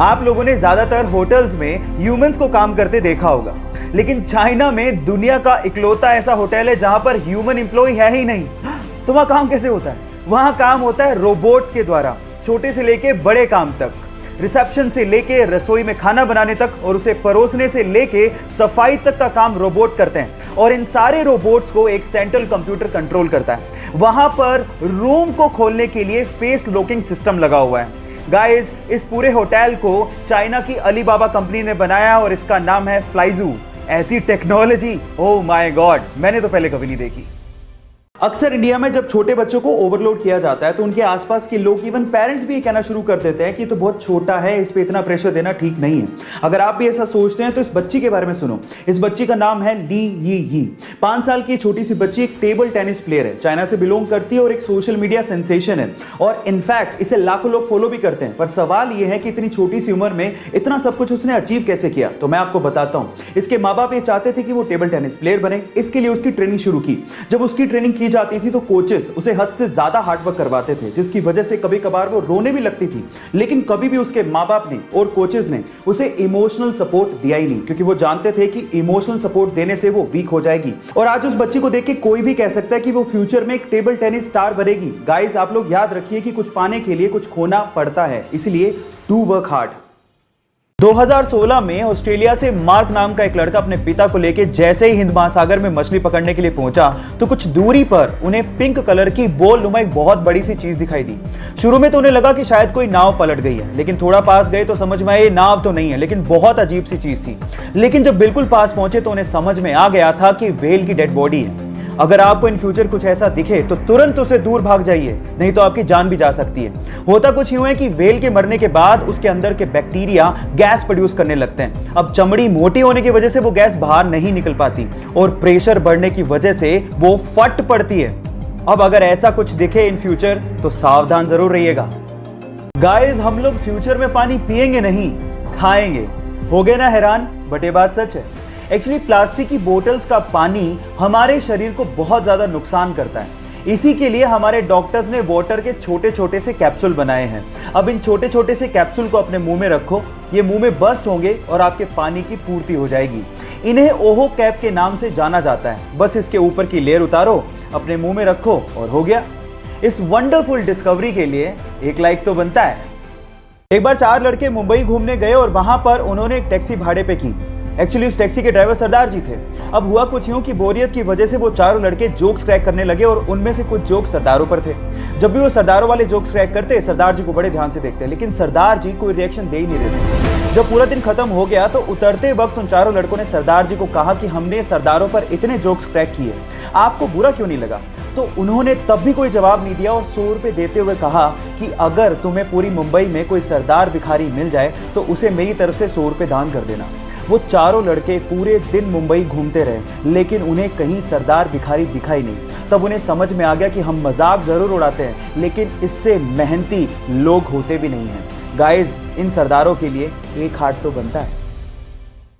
आप लोगों ने ज्यादातर होटल्स में ह्यूमंस को काम करते देखा होगा, लेकिन चाइना में दुनिया का इकलौता ऐसा होटल है जहां पर ह्यूमन एम्प्लॉय है ही नहीं। तो वहां काम कैसे होता है? वहां काम होता है रोबोट्स के द्वारा, छोटे से लेके बड़े काम तक, रिसेप्शन से लेके रसोई में खाना बनाने तक और उसे परोसने से लेके सफाई तक का काम रोबोट करते हैं। और इन सारे रोबोट्स को एक सेंट्रल कंप्यूटर कंट्रोल करता है। वहां पर रूम को खोलने के लिए फेस लॉकिंग सिस्टम लगा हुआ है। गाइस, इस पूरे होटल को चाइना की अलीबाबा कंपनी ने बनाया और इसका नाम है फ्लाइजू। ऐसी टेक्नोलॉजी, ओह माय गॉड, मैंने तो पहले कभी नहीं देखी। अक्सर इंडिया में जब छोटे बच्चों को ओवरलोड किया जाता है तो उनके आसपास के लोग, इवन पेरेंट्स भी ये कहना शुरू कर देते हैं कि तो बहुत छोटा है, इस पे इतना प्रेशर देना ठीक नहीं है। अगर आप भी ऐसा सोचते हैं तो इस बच्ची के बारे में सुनो। इस बच्ची का नाम है ली यी। 5 साल की छोटी सी बच्ची एक टेबल टेनिस प्लेयर है, चाइना से बिलोंग करती है और एक सोशल मीडिया सेंसेशन है। और इनफैक्ट इसे लाखों लोग फॉलो भी करते हैं। पर सवाल यह है कि इतनी छोटी सी उम्र में इतना सब कुछ उसने अचीव कैसे किया? तो मैं आपको बताता हूं। इसके माँ बाप ये चाहते थे कि वो टेबल टेनिस प्लेयर बने, इसके लिए उसकी ट्रेनिंग शुरू की। जब उसकी ट्रेनिंग की जाती थी तो कोचेस उसे हद से ज्यादा हार्डवर्क करवाते थे, जिसकी वजह से कभी कभार वो रोने भी लगती थी। लेकिन कभी भी उसके माँ बाप ने और कोचेस ने उसे इमोशनल सपोर्ट दिया ही नहीं, क्योंकि वो जानते थे कि इमोशनल सपोर्ट देने से वो वीक हो जाएगी। और आज उस बच्ची को देख के कोई भी कह सकता है कि वो फ्यूचर में एक टेबल टेनिस स्टार बनेगी। गाइस, आप लोग याद रखिए कि कुछ पाने के लिए कुछ खोना पड़ता है, इसलिए डू वर्क हार्ड। 2016 में ऑस्ट्रेलिया से मार्क नाम का एक लड़का अपने पिता को लेकर जैसे ही हिंद महासागर में मछली पकड़ने के लिए पहुंचा तो कुछ दूरी पर उन्हें पिंक कलर की बॉल नुमा एक बहुत बड़ी सी चीज दिखाई दी। शुरू में तो उन्हें लगा कि शायद कोई नाव पलट गई है, लेकिन थोड़ा पास गए तो समझ में आया ये नाव तो नहीं है, लेकिन बहुत अजीब सी चीज थी। लेकिन जब बिल्कुल पास पहुंचे तो उन्हें समझ में आ गया था कि व्हेल की डेड बॉडी है। अगर आपको इन फ्यूचर कुछ ऐसा दिखे तो तुरंत उसे दूर भाग जाइए, नहीं तो आपकी जान भी जा सकती है। होता कुछ यूं है कि व्हेल के मरने के बाद उसके अंदर के बैक्टीरिया गैस प्रोड्यूस करने लगते हैं। अब चमड़ी मोटी होने की वजह से वो गैस बाहर नहीं निकल पाती और प्रेशर बढ़ने की वजह से वो फट पड़ती है। अब अगर ऐसा कुछ दिखे इन फ्यूचर तो सावधान जरूर रहिएगा। गाइस, हम लोग फ्यूचर में पानी पिएंगे नहीं, खाएंगे। हो गए ना हैरान? बट ये बात सच है। एक्चुअली प्लास्टिक की बोतल्स का पानी हमारे शरीर को बहुत ज्यादा नुकसान करता है। इसी के लिए हमारे डॉक्टर्स ने वाटर के छोटे छोटे से कैप्सूल बनाए हैं। अब इन छोटे छोटे से कैप्सूल को अपने मुंह में रखो, ये मुंह में बस्ट होंगे और आपके पानी की पूर्ति हो जाएगी। इन्हें ओहो कैप के नाम से जाना जाता है। बस इसके ऊपर की लेयर उतारो, अपने मुंह में रखो और हो गया। इस वंडरफुल डिस्कवरी के लिए एक लाइक तो बनता है। एक बार 4 लड़के मुंबई घूमने गए और वहां पर उन्होंने एक टैक्सी भाड़े पे की। एक्चुअली उस टैक्सी के ड्राइवर सरदार जी थे। अब हुआ कुछ यूं कि बोरियत की वजह से वो चारों लड़के जोक्स क्रैक करने लगे और उनमें से कुछ जोक्स सरदारों पर थे। जब भी वो सरदारों वाले जोक्स क्रैक करते, सरदार जी को बड़े ध्यान से देखते, लेकिन सरदार जी कोई रिएक्शन दे ही नहीं रहे थे। जब पूरा दिन खत्म हो गया तो उतरते वक्त उन चारों लड़कों ने सरदार जी को कहा कि हमने सरदारों पर इतने जोक्स क्रैक किए, आपको बुरा क्यों नहीं लगा? तो उन्होंने तब भी कोई जवाब नहीं दिया और 100 रुपए देते हुए कहा कि अगर तुम्हें पूरी मुंबई में कोई सरदार भिखारी मिल जाए तो उसे मेरी तरफ से 100 रुपए दान कर देना। वो चारों लड़के पूरे दिन मुंबई घूमते रहे, लेकिन उन्हें कहीं सरदार भिखारी दिखाई नहीं। तब उन्हें समझ में आ गया कि हम मजाक जरूर उड़ाते हैं, लेकिन इससे मेहनती लोग होते भी नहीं हैं। गाइस, इन सरदारों के लिए एक हार्ट तो बनता है।